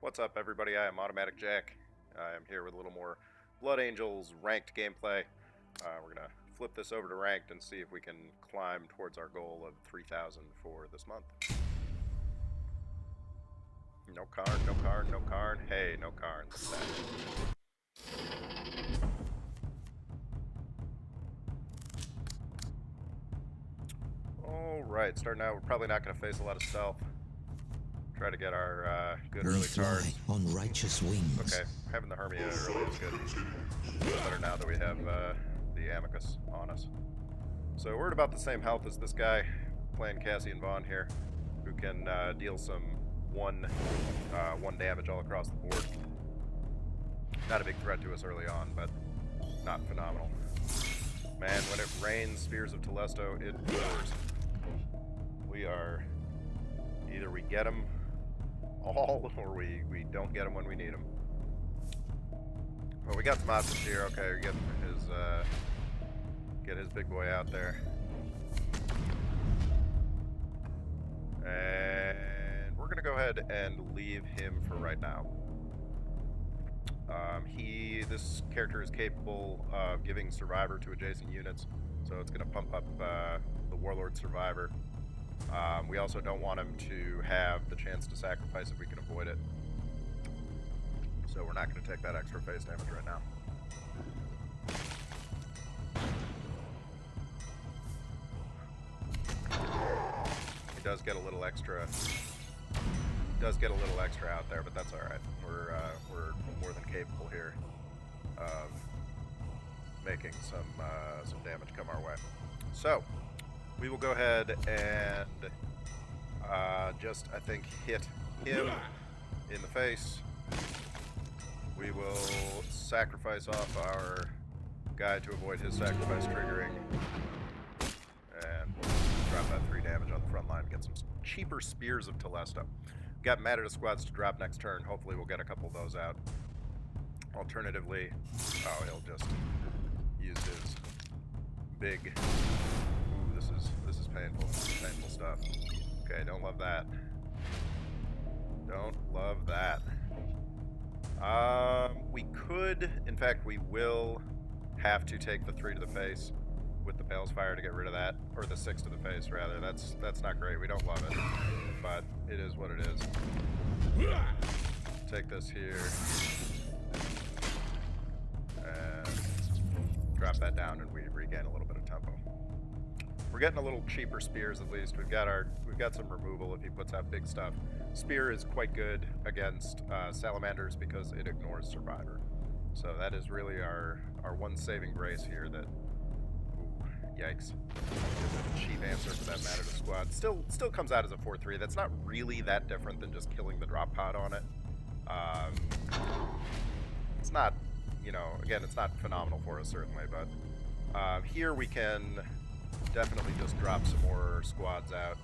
What's up, everybody? I am Automatic Jack. I am here with a little more Blood Angels ranked gameplay. We're going to flip this over to ranked and see if we can climb towards our goal of 3,000 for this month. No Karn, no Karn, no Karn. Hey, no Karn. Alright, starting out, we're probably not going to face a lot of stealth. Try to get our good early cards. On righteous wings. Okay, having the Hermia early is good. Better now that we have the Amicus on us. So we're at about the same health as this guy, playing Cassian Vaughn here, who can deal some one damage all across the board. Not a big threat to us early on, but not phenomenal. Man, when it rains Spears of Telesto, it pours. We are... either we get him all, or we don't get him when we need him. Well, we got some options here. Okay, we get his big boy out there. And we're gonna go ahead and leave him for right now. This character is capable of giving Survivor to adjacent units, so it's gonna pump up the Warlord Survivor. We also don't want him to have the chance to sacrifice if we can avoid it. So we're not going to take that extra phase damage right now. He does get a little extra. Out there, but that's all right. We're more than capable here of making some damage come our way. So we will go ahead and just, I think, hit him in the face. We will sacrifice off our guy to avoid his sacrifice triggering. And we'll drop that 3 damage on the front line and get some cheaper Spears of Telesto. Got Matador squads to drop next turn. Hopefully we'll get a couple of those out. Alternatively, he'll just use his big... This is painful. Painful stuff. Okay, don't love that. Don't love that. We could, in fact, we will have to take the 3 to the face with the Bale's Fire to get rid of that, or the 6 to the face rather. That's not great. We don't love it, but it is what it is. Take this here and drop that down, and we regain a little bit of tempo. We're getting a little cheaper Spears at least. We've got some removal if he puts out big stuff. Spear is quite good against Salamanders because it ignores Survivor. So that is really our one saving grace here. That, ooh, yikes. A cheap answer for that Matador squad. Still comes out as a 4-3. That's not really that different than just killing the drop pod on it. It's not, again, it's not phenomenal for us certainly, but here we can definitely just drop some more squads out.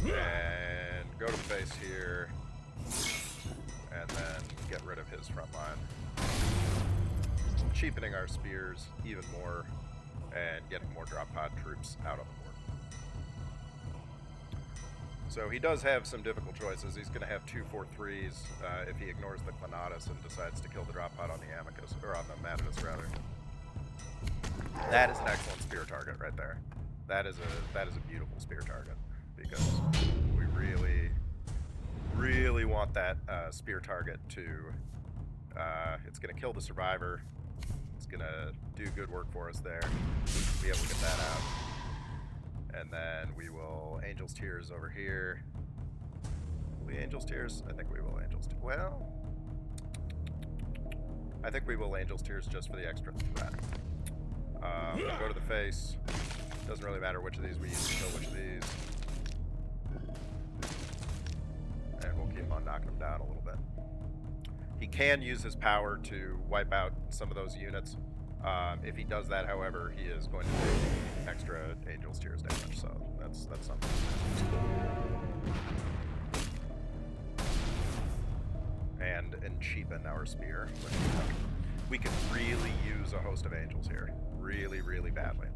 And go to the face here. And then get rid of his front line. Cheapening our Spears even more and getting more drop pod troops out on the board. So he does have some difficult choices. He's going to have 2 4-3s if he ignores the Clanatus and decides to kill the drop pod on the Amicus, or on the Matadus rather. That is an excellent spear target right there. That is a beautiful spear target, because we really want that spear target to... it's going to kill the Survivor. It's going to do good work for us there. We'll be able to get that out. And then we will Angel's Tears over here. Will we Angel's Tears? I think we will Angel's Tears. Well, I think we will Angel's Tears just for the extra threat. Go to the face. Doesn't really matter which of these we use to kill which of these. And we'll keep on knocking him down a little bit. He can use his power to wipe out some of those units. If he does that, however, he is going to take extra Angel's Tears damage, so that's something. And cheapen our spear. We could really use a host of angels here. Really, really badly.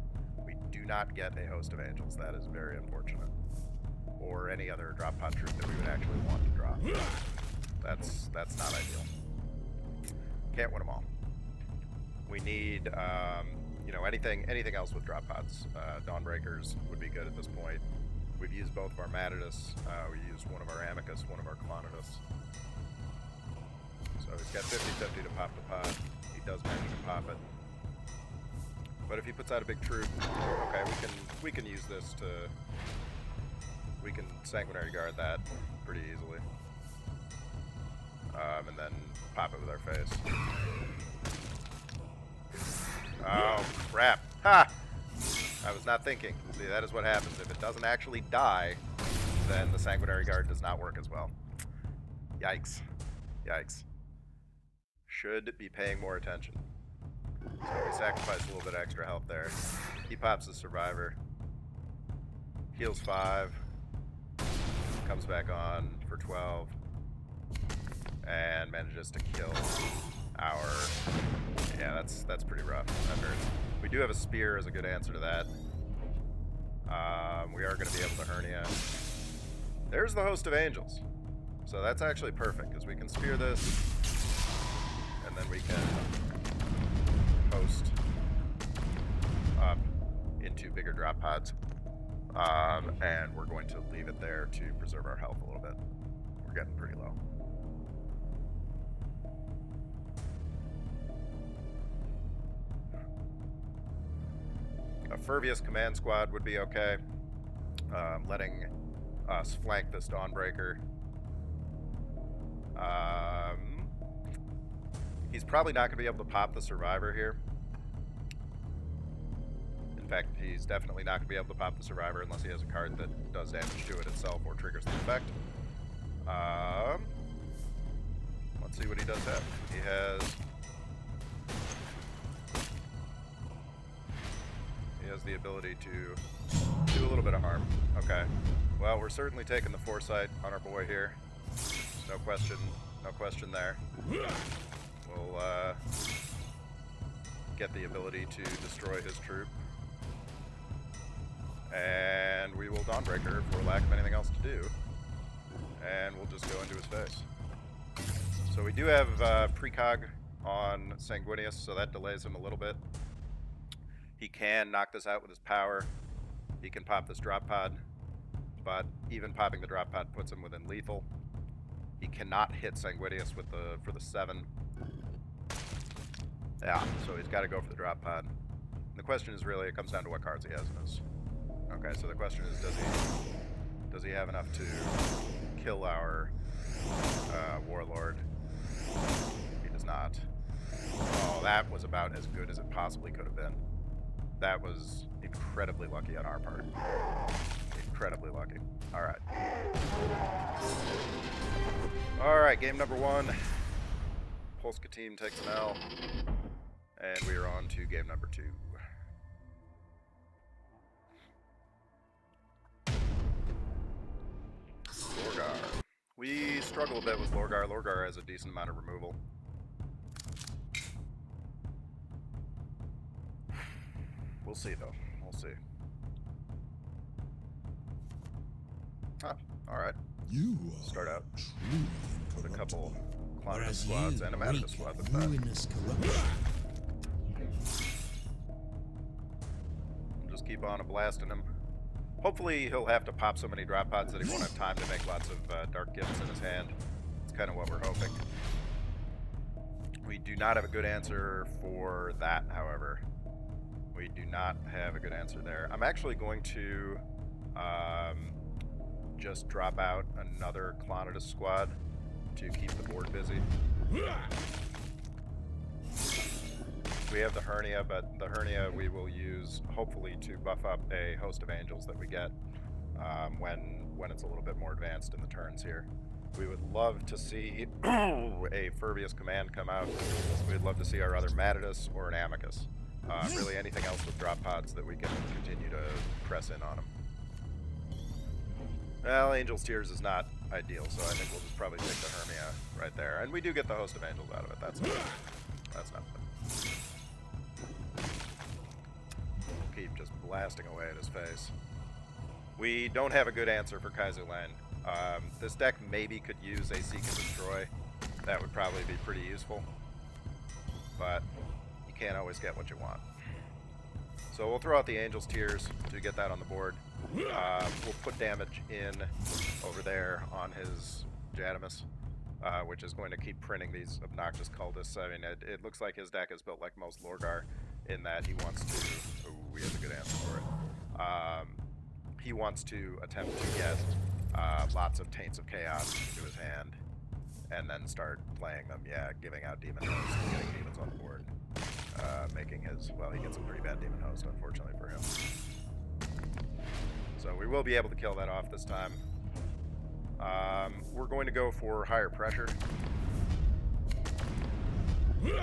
We do not get a host of angels. That is very unfortunate. or any other drop pod troop that we would actually want to drop. That's not ideal. Can't win them all. We need, you know, anything else with drop pods. Dawnbreakers would be good at this point. We've used both of our Matidus. We used one of our Amicus, one of our Clonidus. So he's got 50-50 to pop the pod. He does manage to pop it. But if he puts out a big troop, okay, we can use this to, we can Sanguinary Guard that pretty easily. And then pop it with our face. Oh, crap. Ha! I was not thinking. See, that is what happens. If it doesn't actually die, then the Sanguinary Guard does not work as well. Yikes. Yikes. Should be paying more attention. So we sacrifice a little bit of extra health there. He pops the Survivor. Heals 5. Comes back on for 12. And manages to kill our... Yeah, that's pretty rough. That hurts. We do have a spear as a good answer to that. We are going to be able to hernia. There's the Host of Angels. So that's actually perfect, because we can spear this, and then we can host up into bigger drop pods. And we're going to leave it there to preserve our health a little bit. We're getting pretty low. A Furvious command squad would be okay. Letting us flank this Dawnbreaker. He's probably not going to be able to pop the Survivor here. In fact, he's definitely not going to be able to pop the Survivor unless he has a card that does damage to it itself or triggers the effect. Let's see what he does have. He has the ability to do a little bit of harm. Okay. Well, we're certainly taking the foresight on our boy here. No question there. We'll get the ability to destroy his troop. And we will Dawnbreaker for lack of anything else to do. And we'll just go into his face. So we do have precog on Sanguinius, so that delays him a little bit. He can knock this out with his power. He can pop this drop pod, but even popping the drop pod puts him within lethal. He cannot hit Sanguinius with for the 7. Yeah, so he's got to go for the drop pod. And the question is really, it comes down to what cards he has in his. Okay, so the question is, does he have enough to kill our warlord? He does not. Oh, that was about as good as it possibly could have been. That was incredibly lucky on our part. Incredibly lucky. Alright. Alright, game number 1. Polska team takes an L. And we are on to game number 2. Lorgar. We struggle a bit with Lorgar. Lorgar has a decent amount of removal. We'll see, though. We'll see. Huh. Alright. Start out with a couple Clonidus squads and a Matidus squad with that. We'll just keep on blasting him. Hopefully he'll have to pop so many drop pods that he won't have time to make lots of dark gifts in his hand. That's kind of what we're hoping. We do not have a good answer for that, however. We do not have a good answer there. I'm actually going to just drop out another Clonidus squad to keep the board busy. We have the hernia, but the hernia we will use hopefully to buff up a host of angels that we get when it's a little bit more advanced in the turns here. We would love to see a Furvious command come out. We'd love to see our other Matidus or an Amicus. Really anything else with drop pods that we can continue to press in on them. Well, Angel's Tears is not ideal, so I think we'll just probably take the Hermia right there. And we do get the Host of Angels out of it. That's not bad. We'll keep just blasting away at his face. We don't have a good answer for Kaiser Lane. This deck maybe could use a Seek and Destroy. That would probably be pretty useful. But you can't always get what you want. So we'll throw out the Angel's Tears to get that on the board. We'll put damage in over there on his Jadamus, which is going to keep printing these obnoxious cultists. I mean, it looks like his deck is built like most Lorgar in that he wants to... Oh, we have a good answer for it. He wants to attempt to get lots of Taints of Chaos into his hand and then start playing them. Yeah, giving out Demon Host, getting demons on the board. Making his... Well, he gets a pretty bad Demon Host, unfortunately for him. So we will be able to kill that off this time. We're going to go for Higher Pressure. We'll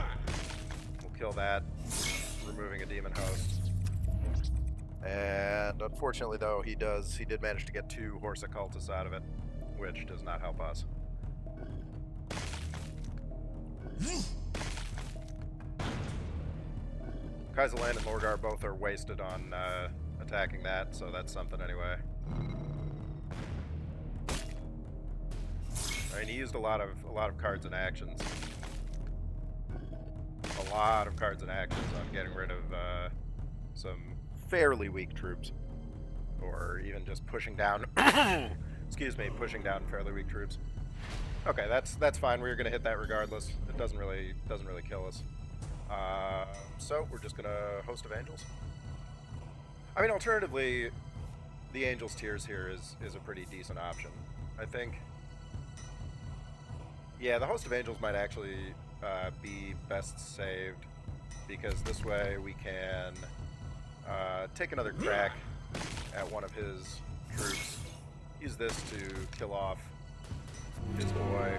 kill that, removing a Demon Host. And unfortunately, though, he did manage to get 2 Horus Occultists out of it, which does not help us. Kaiser Land and Lorgar both are wasted on attacking that, so that's something anyway. I mean, he used a lot of cards and actions. A lot of cards and actions on getting rid of some fairly weak troops, or even just pushing down. Excuse me, pushing down fairly weak troops. Okay, that's fine. We're gonna hit that regardless. It doesn't really kill us. So we're just gonna Host of Angels. I mean, alternatively, the Angel's Tears here is a pretty decent option. I think. Yeah, the Host of Angels might actually be best saved, because this way we can take another crack at one of his troops. Use this to kill off his boy.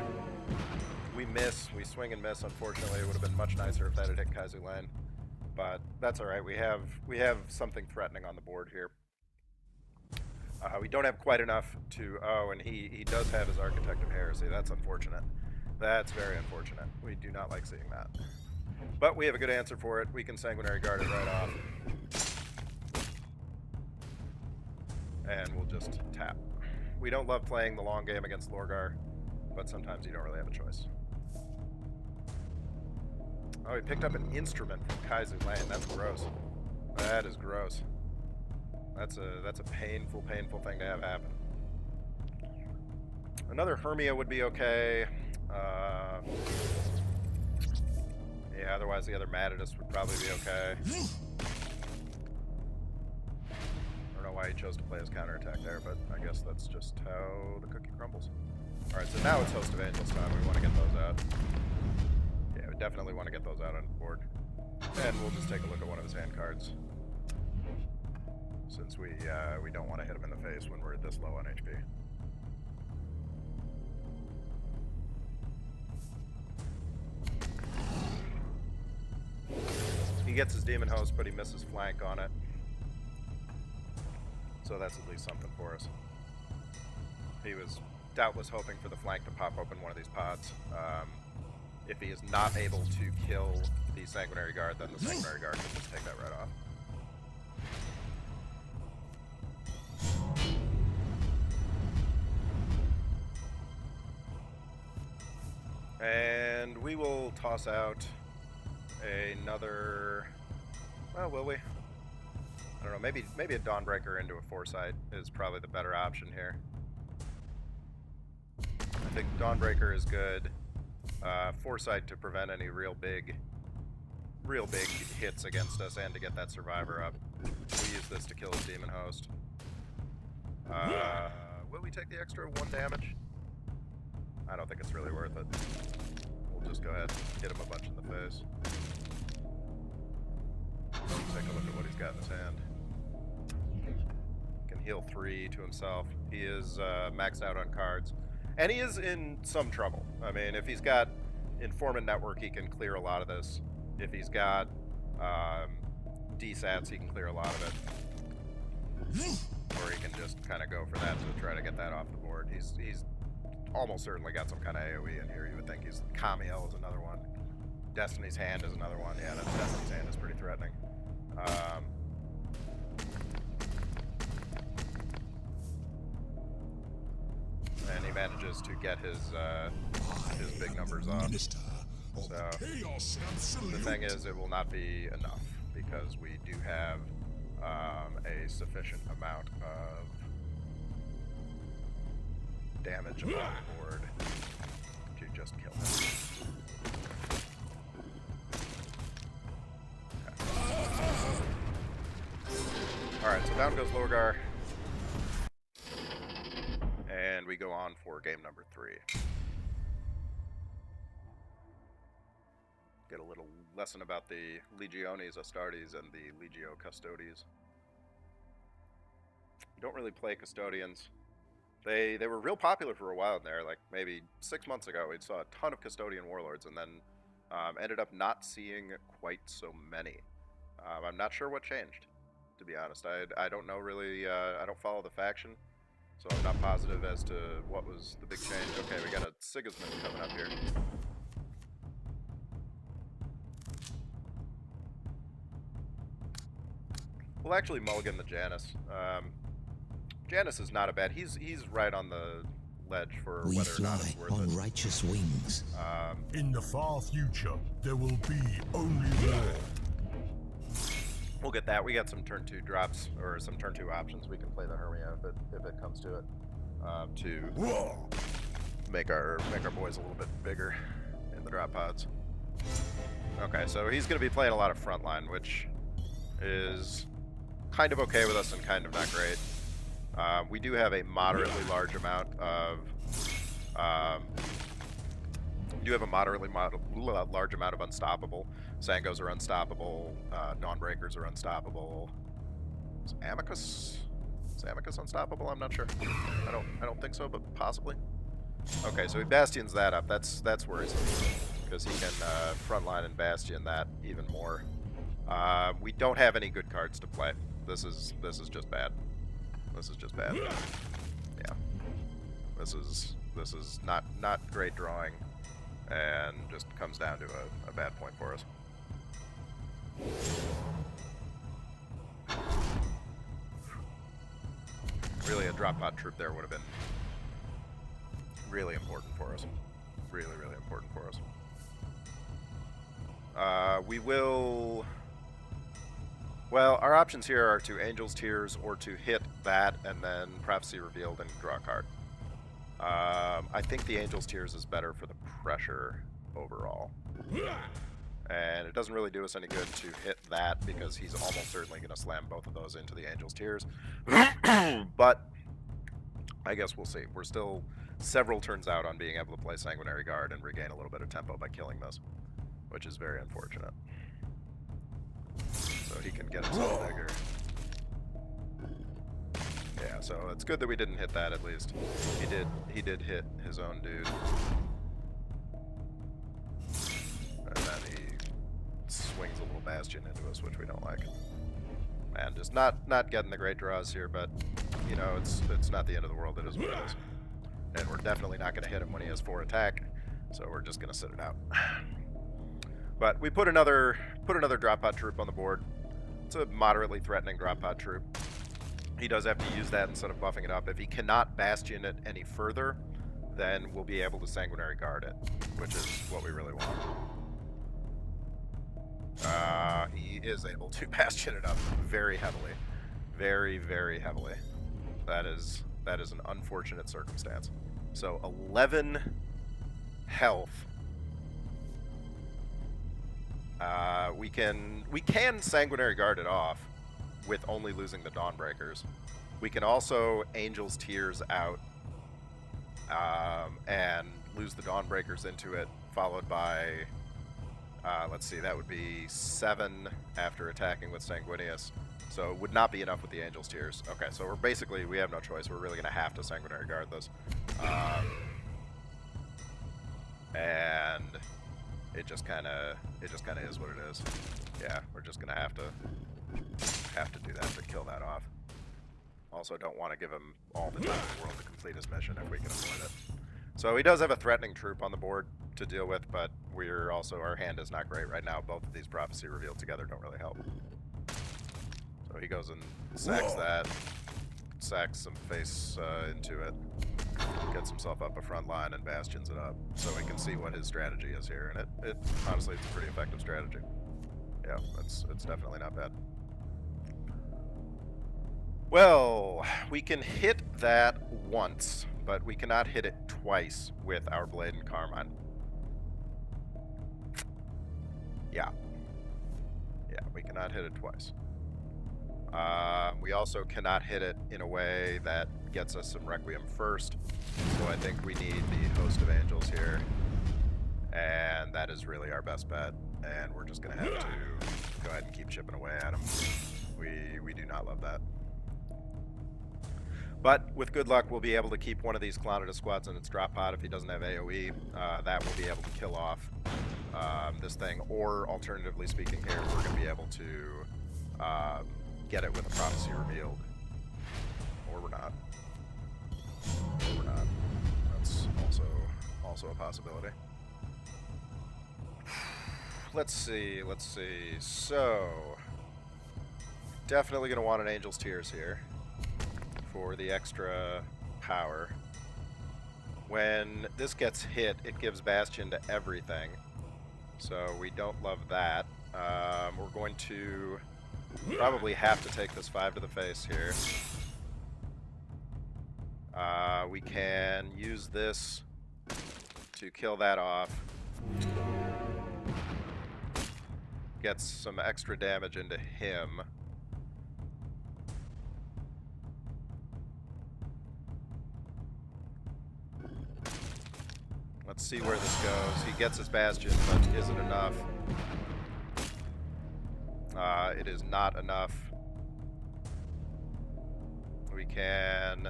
We miss. We swing and miss, unfortunately. It would have been much nicer if that had hit Kaiser Lane. But that's alright. We have something threatening on the board here. We don't have quite enough to... Oh, and he does have his Architect of Heresy. That's unfortunate. That's very unfortunate. We do not like seeing that. But we have a good answer for it. We can Sanguinary Guard it right off. And we'll just tap. We don't love playing the long game against Lorgar, but sometimes you don't really have a choice. Oh, he picked up an instrument from Kaiser Lane. That's gross. That is gross. That's a painful thing to have happen. Another Hermia would be okay. Yeah, otherwise the other Matadus would probably be okay. I don't know why he chose to play his counterattack there, but I guess that's just how the cookie crumbles. Alright, so now it's Host of Angels time. We want to get those out. Yeah, we definitely want to get those out on the board. And we'll just take a look at one of his hand cards, since we don't want to hit him in the face when we're this low on HP. He gets his Demon Host, but he misses flank on it. So that's at least something for us. He was doubtless hoping for the flank to pop open one of these pods. If he is not able to kill the Sanguinary Guard, then the Sanguinary Guard can just take that right off. And we will toss out another... Well, will we? I don't know, maybe a Dawnbreaker into a Foresight is probably the better option here. I think Dawnbreaker is good. Foresight to prevent any real big hits against us and to get that Survivor up. We use this to kill his Demon Host. Will we take the extra 1 damage? I don't think it's really worth it. We'll just go ahead and hit him a bunch in the face. Take a look at what he's got in his hand. Can heal 3 to himself. He is maxed out on cards. And he is in some trouble. I mean, if he's got Informant Network, he can clear a lot of this. If he's got DSATs, he can clear a lot of it. Or he can just kind of go for that to try to get that off the board. He's almost certainly got some kind of AoE in here. You would think he's... Kamiel is another one. Destiny's Hand is another one. Yeah, that Destiny's Hand is pretty threatening. manages to get his big numbers off. So the thing is, it will not be enough because we do have a sufficient amount of damage on the board to just kill him. Alright, so down goes Lorgar. And we go on for game number 3. Get a little lesson about the Legiones Astartes and the Legio Custodes. You don't really play Custodians. They were real popular for a while there, like maybe 6 months ago. We saw a ton of Custodian Warlords and then ended up not seeing quite so many. I'm not sure what changed, to be honest. I don't know really, I don't follow the faction, so I'm not positive as to what was the big change. Okay, we got a Sigismund coming up here. We'll actually mulligan the Janus. Janus is not a bad. He's right on the ledge for we whether or not it's fly worth on it. righteous wings. In the far future, there will be only war. We'll get that. We got some turn 2 drops, or some turn 2 options. We can play the Hermia if it comes to it, to make our boys a little bit bigger in the drop pods. Okay, so he's going to be playing a lot of frontline, which is kind of okay with us and kind of not great. We do have a moderately large amount of large amount of unstoppable. Sangos are unstoppable. Dawnbreakers are unstoppable. Is Amicus unstoppable? I'm not sure. I don't think so, but possibly. Okay, so he Bastions that up. That's worrisome because he can frontline and Bastion that even more. We don't have any good cards to play. This is just bad. This is just bad. Yeah. This is not great drawing, and just comes down to a bad point for us. Really, a drop pod troop there would have been really important for us. Really, really important for us. We will... Well, our options here are to Angel's Tears or to hit that and then Prophecy Revealed and draw a card. I think the Angel's Tears is better for the pressure overall. And it doesn't really do us any good to hit that because he's almost certainly going to slam both of those into the Angel's Tears. But I guess we'll see. We're still several turns out on being able to play Sanguinary Guard and regain a little bit of tempo by killing this, which is very unfortunate. So he can get himself bigger. Yeah, so it's good that we didn't hit that at least. He did hit his own dude. And then he swings a little Bastion into us, which we don't like. Man, just not getting the great draws here, but you know, it's not the end of the world. It is what it is. And we're definitely not going to hit him when he has 4 attack, so we're just going to sit it out. But we put another drop pod troop on the board. It's a moderately threatening drop pod troop. He does have to use that instead of buffing it up. If he cannot Bastion it any further, then we'll be able to Sanguinary Guard it, which is what we really want. He is able to Bastion it up very heavily. Very, very heavily. That is an unfortunate circumstance. So 11 health. We can Sanguinary Guard it off with only losing the Dawnbreakers. We can also Angel's Tears out and lose the Dawnbreakers into it, followed by, let's see, that would be 7 after attacking with Sanguinius. So it would not be enough with the Angel's Tears. Okay, so we have no choice. We're really going to have to Sanguinary Guard this. And it just kind of is what it is. Yeah, we're just going to have to do that to kill that off. Also, don't want to give him all the time in the world to complete his mission if we can avoid it. So he does have a threatening troop on the board to deal with, but our hand is not great right now. Both of these Prophecy Revealed together don't really help. So he goes and sacks that, sacks some face into it, gets himself up a front line and bastions it up, so we can see what his strategy is here. And it honestly, it's a pretty effective strategy. Yeah, it's definitely not bad. Well, we can hit that once, but we cannot hit it twice with our Blade and Carmine. Yeah. Yeah, we cannot hit it twice. We also cannot hit it in a way that gets us some Requiem first, so I think we need the Host of Angels here, and that is really our best bet, and we're just going to have to go ahead and keep chipping away at him. We do not love that. But with good luck, we'll be able to keep one of these Clouded squads in its drop pod if he doesn't have AoE. That will be able to kill off this thing, or alternatively speaking here, we're going to be able to get it with a Prophecy Revealed. Or we're not. Or we're not. That's also a possibility. Let's see. So, definitely going to want an Angel's Tears here for the extra power. When this gets hit, it gives Bastion to everything, so we don't love that. We're going to probably have to take this 5 to the face here. We can use this to kill that off. Gets some extra damage into him. Let's see where this goes. He gets his Bastion, but is it enough? It is not enough. We can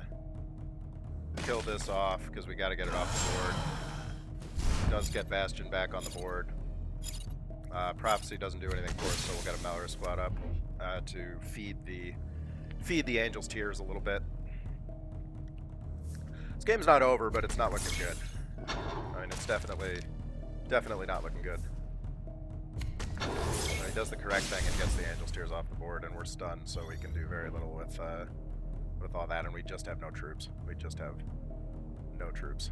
kill this off because we got to get it off the board. It does get Bastion back on the board. Prophecy doesn't do anything for us, so we'll get a Mallory squad up to feed the Angel's Tears a little bit. This game's not over, but it's not looking good. I mean, it's definitely not looking good. He does the correct thing and gets the Angel's Tears off the board, and we're stunned, so we can do very little with all that, and we just have no troops. We just have no troops.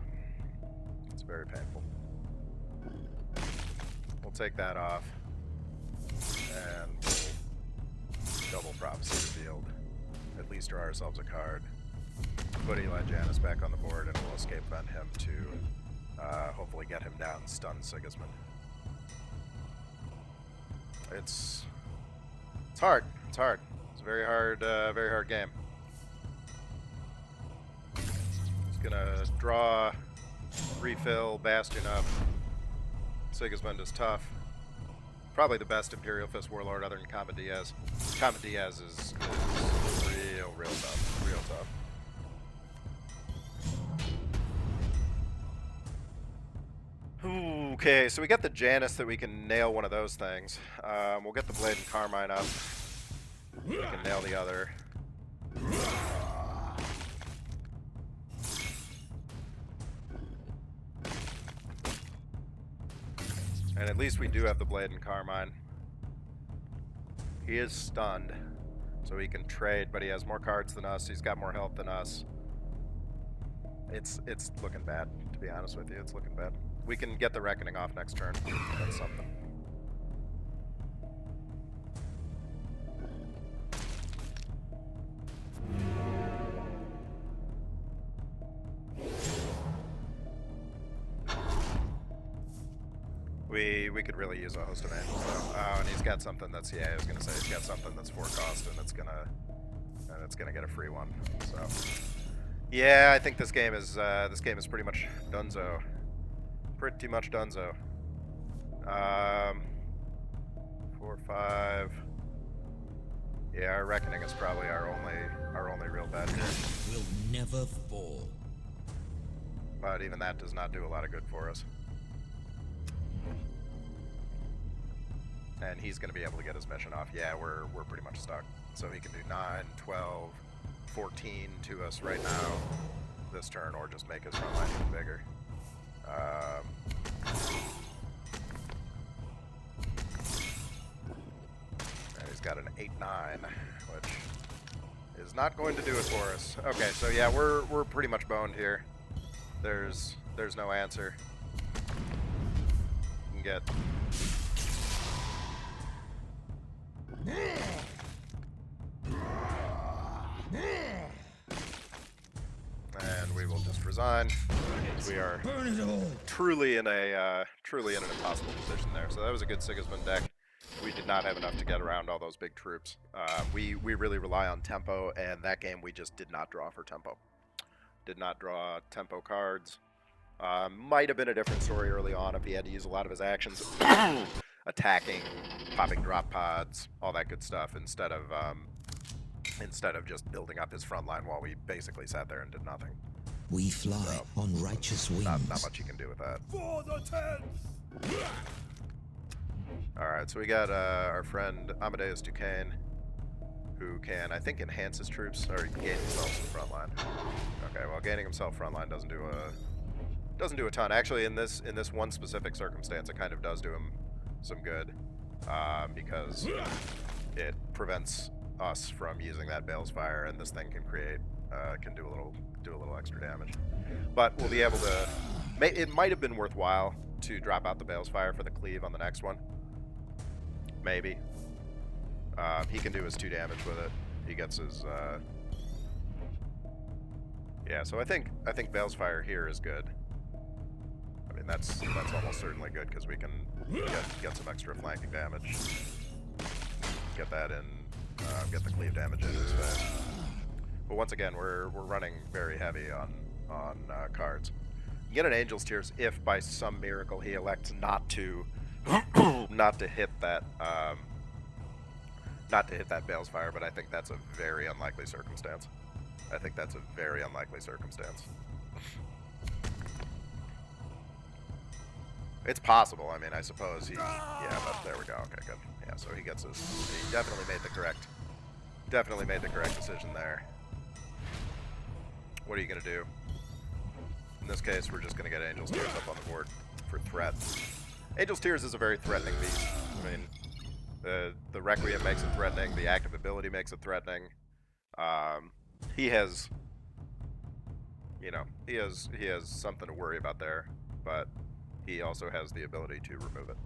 It's very painful. We'll take that off, and we'll double Prophecy Revealed. At least draw ourselves a card. Put Eli Janus back on the board, and we'll escape vent him to hopefully get him down, stun Sigismund. It's hard. It's hard. It's a very hard game. Just gonna draw, refill, Bastion up. Sigismund is tough. Probably the best Imperial Fist Warlord other than Comet Diaz. Comet Diaz is real tough. Real tough. Okay, so we got the Janus that we can nail one of those things. We'll get the Blade and Carmine up. We can nail the other. And at least we do have the Blade and Carmine. He is stunned, so he can trade, but he has more cards than us. He's got more health than us. It's looking bad, to be honest with you. It's looking bad. We can get the Reckoning off next turn. That's something. We could really use a Host of Angels though. Oh, and he's got something that's, yeah, I was gonna say he's got something that's 4 cost, and it's gonna get a free one. So yeah, I think this game is pretty much donezo. Pretty much donezo. 4, 5. Yeah, our Reckoning is probably our only real bet here. Will never fall. But even that does not do a lot of good for us. And he's going to be able to get his mission off. Yeah, we're pretty much stuck. So he can do 9, 12, 14 to us right now this turn, or just make his front line even bigger. And he's got an 8-9, which is not going to do it for us. Okay, so yeah, we're pretty much boned here. there's no answer. You can get and we will just resign. We are truly in an impossible position there. So that was a good Sigismund deck. We did not have enough to get around all those big troops. We really rely on tempo, and that game we just did not draw for tempo. Did not draw tempo cards. Might have been a different story early on if he had to use a lot of his actions attacking, popping drop pods, all that good stuff, instead of just building up his front line while we basically sat there and did nothing. We fly on righteous wings. Not much you can do with that. For the tents! Alright, so we got our friend Amadeus Duquesne, who can, I think, enhance his troops, or gain himself some front line. Okay, well, gaining himself front line doesn't do a ton. Actually, in this one specific circumstance, it kind of does do him some good, because it prevents us from using that Bale's Fire, and this thing can create, can do a little extra damage. But we'll be able to. It might have been worthwhile to drop out the Bale's Fire for the cleave on the next one. Maybe. He can do his 2 damage with it. He gets his. Yeah, so I think Bale's Fire here is good. I mean, that's almost certainly good because we can get some extra flanking damage. Get that in. Get the cleave damage in his face. But once again, we're running very heavy on cards. You get an Angel's Tears if by some miracle he elects not to hit that Bale's Fire, but I think that's a very unlikely circumstance. It's possible. I mean, I suppose he. Yeah, but there we go. Okay, good. Yeah, so he gets his. He definitely made the correct decision there. What are you gonna do? In this case, we're just gonna get Angel's Tears up on the board for threat. Angel's Tears is a very threatening beast. I mean, the Requiem makes it threatening. The active ability makes it threatening. He has, he has something to worry about there, but he also has the ability to remove it.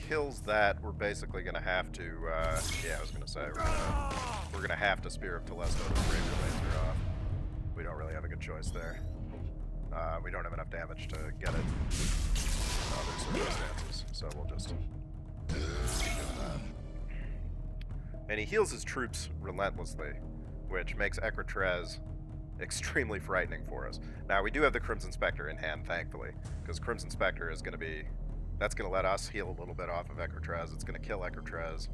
Kills that, we're basically gonna have to, yeah, I was gonna say, we're gonna have to Spear of Telesto to break the laser off. We don't really have a good choice there. We don't have enough damage to get it in other circumstances, so we'll just keep doing that. And he heals his troops relentlessly, which makes Ecratrez extremely frightening for us. Now, we do have the Crimson Spectre in hand, thankfully, because Crimson Spectre is gonna be. That's going to let us heal a little bit off of Ecratrez. It's going to kill Ecratrez.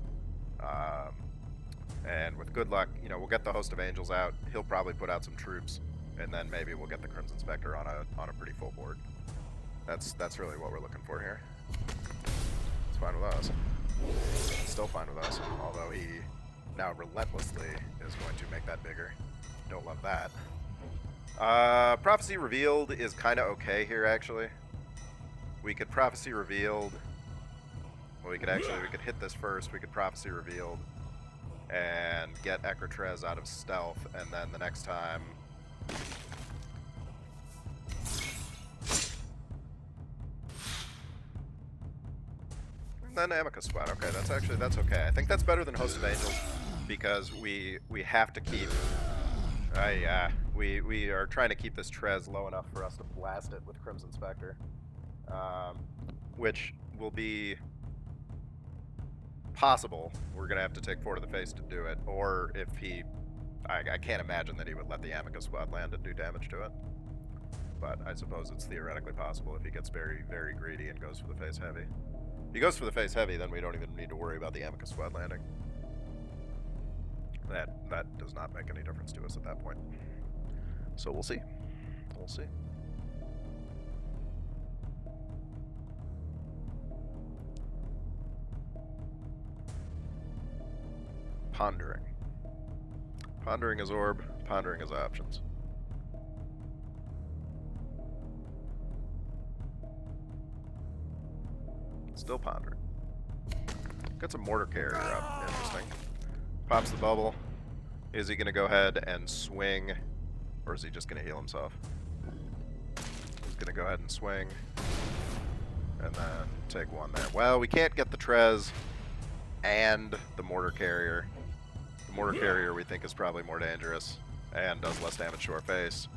And with good luck, we'll get the Host of Angels out. He'll probably put out some troops, and then maybe we'll get the Crimson Spectre on a pretty full board. That's really what we're looking for here. It's fine with us. It's still fine with us, although he now relentlessly is going to make that bigger. Don't love that. Prophecy Revealed is kind of okay here, actually. We could Prophecy Revealed. Well, we could hit this first. We could Prophecy Revealed and get Ecratrez out of stealth, and then the next time. And then Amicus Sweat. Okay, that's okay. I think that's better than Host of Angels because we have to keep. We are trying to keep this Trez low enough for us to blast it with Crimson Spectre. Which will be possible. We're going to have to take 4 to the face to do it, or if he... I can't imagine that he would let the Amicus Squad land and do damage to it. But I suppose it's theoretically possible if he gets very, very greedy and goes for the face heavy. If he goes for the face heavy, then we don't even need to worry about the Amicus Squad landing. That does not make any difference to us at that point. So we'll see. We'll see. Pondering. Pondering his orb, pondering his options. Still pondering. Got some mortar carrier up. Interesting. Pops the bubble. Is he going to go ahead and swing, or is he just going to heal himself? He's going to go ahead and swing, and then take one there. Well, we can't get the Trez and the mortar carrier. The mortar carrier we think is probably more dangerous and does less damage to our face.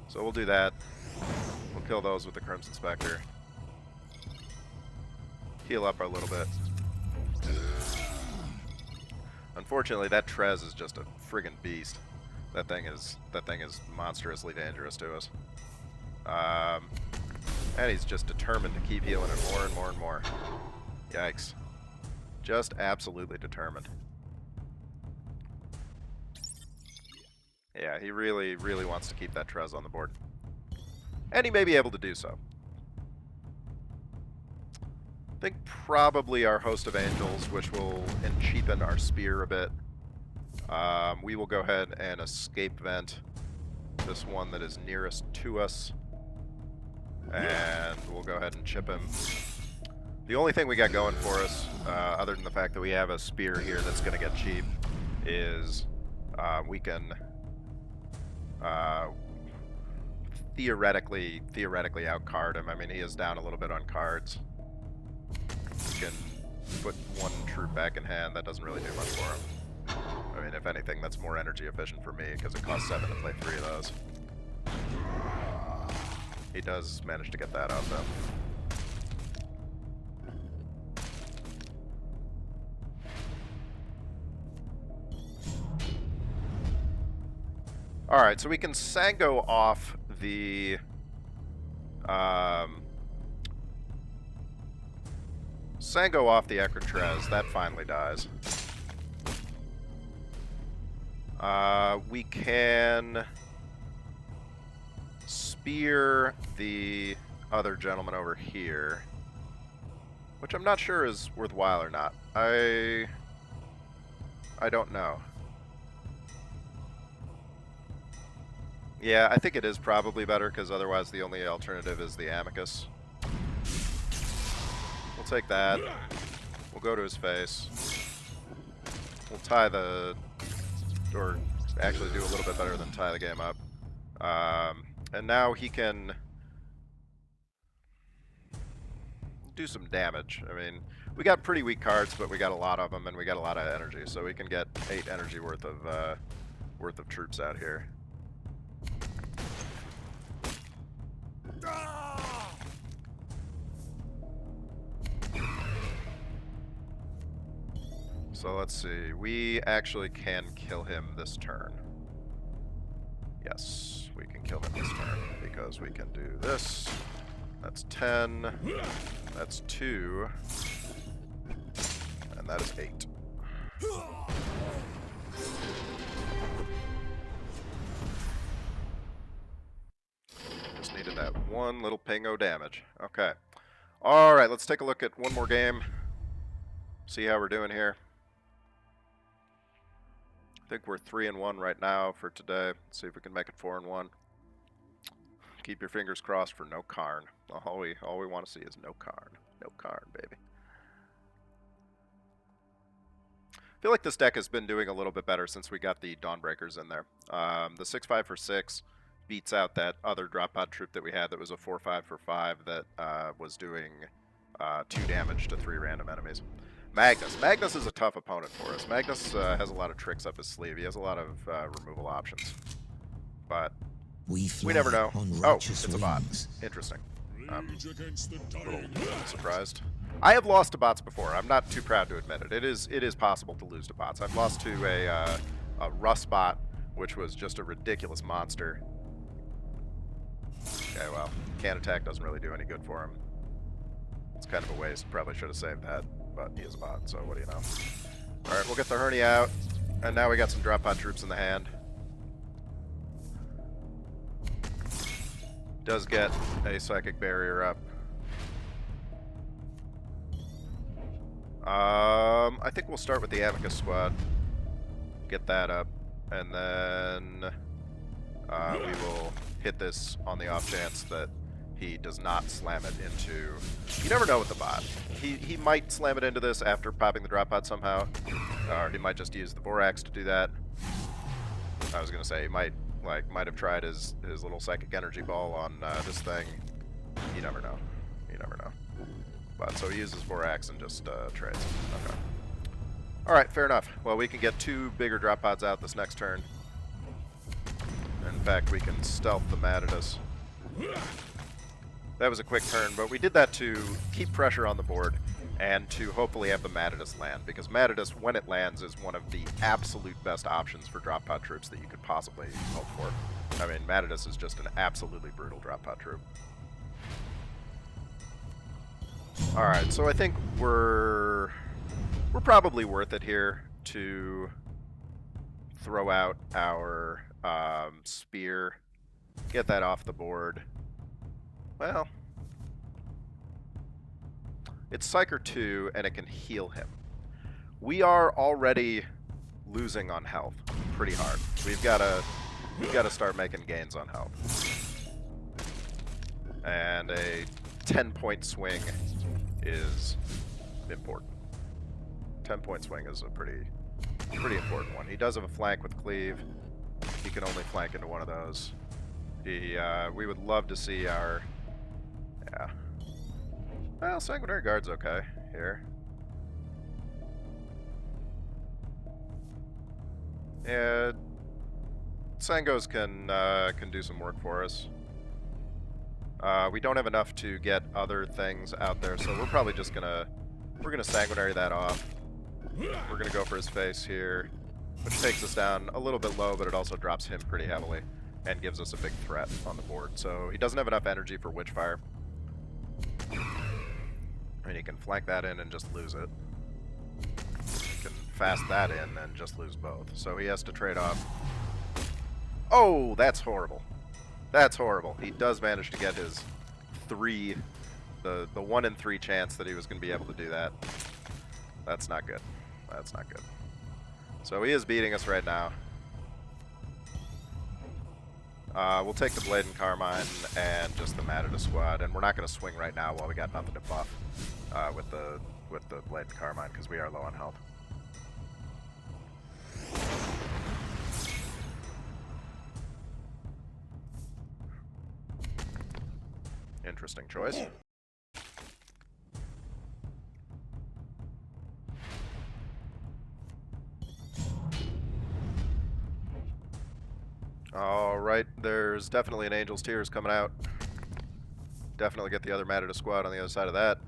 So we'll do that. We'll kill those with the Crimson Spectre. Heal up a little bit. Unfortunately, that Trez is just a friggin' beast. That thing is monstrously dangerous to us. And he's just determined to keep healing it more and more and more. Yikes. Just absolutely determined. Yeah, he really, really wants to keep that Trez on the board. And he may be able to do so. I think probably our Host of Angels, which will cheapen our spear a bit. We will go ahead and escape vent this one that is nearest to us. And we'll go ahead and chip him. The only thing we got going for us, other than the fact that we have a spear here that's going to get cheap, is we can theoretically outcard him. I mean, he is down a little bit on cards. We can put one troop back in hand. That doesn't really do much for him. I mean, if anything, that's more energy efficient for me because it costs 7 to play 3 of those. He does manage to get that out, though. Alright, so we can Sango off the... Sango off the Ekratrez. That finally dies. We can spear the other gentleman over here, which I'm not sure is worthwhile or not. I don't know. Yeah, I think it is probably better, because otherwise the only alternative is the Amicus. We'll take that. We'll go to his face. We'll tie the... or actually do a little bit better than tie the game up. And now he can do some damage. I mean, we got pretty weak cards, but we got a lot of them, and we got a lot of energy, so we can get 8 energy worth of troops out here. So let's see. We actually can kill him this turn. Yes, we can kill him this turn because we can do this. That's 10. That's 2. And that is 8. Just needed that one little pingo damage. Okay. Alright, let's take a look at one more game. See how we're doing here. I think we're 3-1 right now for today. Let's see if we can make it 4-1. Keep your fingers crossed for no Karn. All we want to see is no Karn. No Karn, baby. I feel like this deck has been doing a little bit better since we got the Dawnbreakers in there. The 6/5 for 6 beats out that other drop pod troop that we had that was a 4/5 for 5 that was doing 2 damage to 3 random enemies. Magnus. Magnus is a tough opponent for us. Magnus has a lot of tricks up his sleeve. He has a lot of removal options. But we never know. Oh, it's a bot. Interesting. I'm a little surprised. I have lost to bots before. I'm not too proud to admit it. It is possible to lose to bots. I've lost to a Rust bot, which was just a ridiculous monster. Okay, well, can attack doesn't really do any good for him. It's kind of a waste. Probably should have saved that. But he is a bot, so what do you know? Alright, we'll get the Hernia out, and now we got some drop pod troops in the hand. Does get a Psychic Barrier up. I think we'll start with the Amicus squad. Get that up, and then we will hit this on the off chance that he does not slam it into... You never know with the bot. He might slam it into this after popping the drop pod somehow, or he might just use the Vorax to do that. I was gonna say he might have tried his little psychic energy ball on this thing. You never know. You never know. But so he uses Vorax and just trades. Okay. All right, fair enough. Well, we can get 2 bigger drop pods out this next turn. In fact, we can stealth the Matadus. That was a quick turn, but we did that to keep pressure on the board and to hopefully have the Matadus land, because Matadus, when it lands, is one of the absolute best options for drop pod troops that you could possibly hope for. I mean, Matadus is just an absolutely brutal drop pod troop. Alright, so I think we're probably worth it here to throw out our spear, get that off the board. Well, it's Psyker 2, and it can heal him. We are already losing on health pretty hard. We've got to start making gains on health. And a 10-point swing is important. 10-point swing is a pretty important one. He does have a flank with cleave. He can only flank into one of those. We would love to see our... Yeah. Well, Sanguinary Guard's okay here. Yeah, Sangos can do some work for us. We don't have enough to get other things out there, so we're probably just gonna Sanguinary that off. We're gonna go for his face here, which takes us down a little bit low, but it also drops him pretty heavily and gives us a big threat on the board. So he doesn't have enough energy for Witchfire. And he can flank that in and just lose it. He can fast that in and just lose both. So he has to trade off. Oh, that's horrible. That's horrible. He does manage to get his 3, the 1 in 3 chance that he was going to be able to do that. That's not good. That's not good. So he is beating us right now. We'll take the Blade and Carmine and just the Matadus squad, and we're not going to swing right now while we got nothing to buff with the Blade and Carmine, because we are low on health. Interesting choice. Alright, there's definitely an Angel's Tears coming out. Definitely get the other Matadus squad on the other side of that.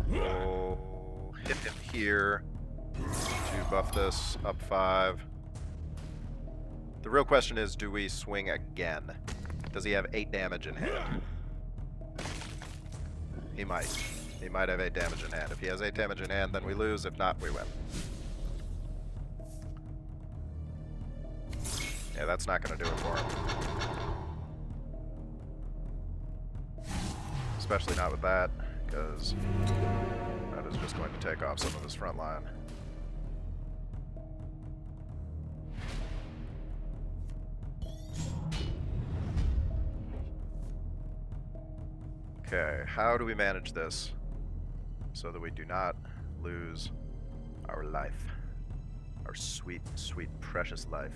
We'll hit him here to buff this up 5. The real question is, do we swing again? Does he have 8 damage in hand? He might. He might have 8 damage in hand. If he has 8 damage in hand, then we lose. If not, we win. Yeah, that's not going to do it for him. Especially not with that, because that is just going to take off some of his front line. Okay, how do we manage this so that we do not lose our life? Our sweet, sweet, precious life.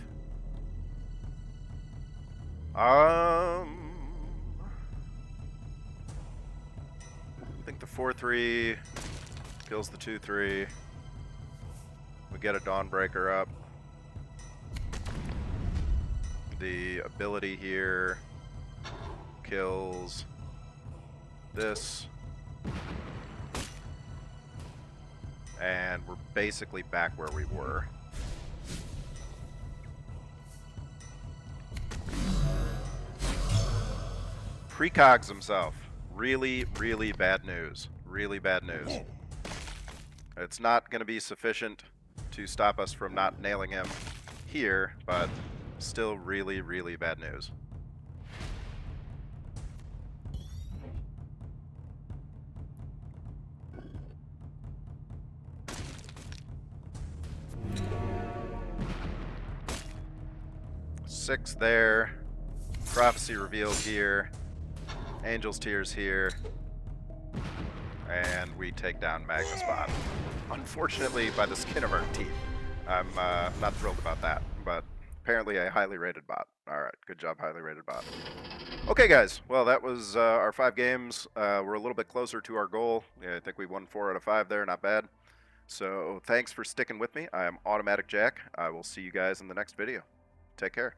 I think the 4-3 kills the 2-3. We get a Dawnbreaker up. The ability here kills this. And we're basically back where we were. Precogs himself. Really, really bad news. Really bad news. It's not going to be sufficient to stop us from not nailing him here, but still really, really bad news. 6 there. Prophecy revealed here. Angel's Tears here. And we take down Magnus Bot. Unfortunately, by the skin of our teeth. I'm not thrilled about that, but apparently a highly rated bot. Alright, good job, highly rated bot. Okay, guys. Well, that was our 5 games. We're a little bit closer to our goal. Yeah, I think we won 4 out of 5 there. Not bad. So thanks for sticking with me. I am Automatic Jack. I will see you guys in the next video. Take care.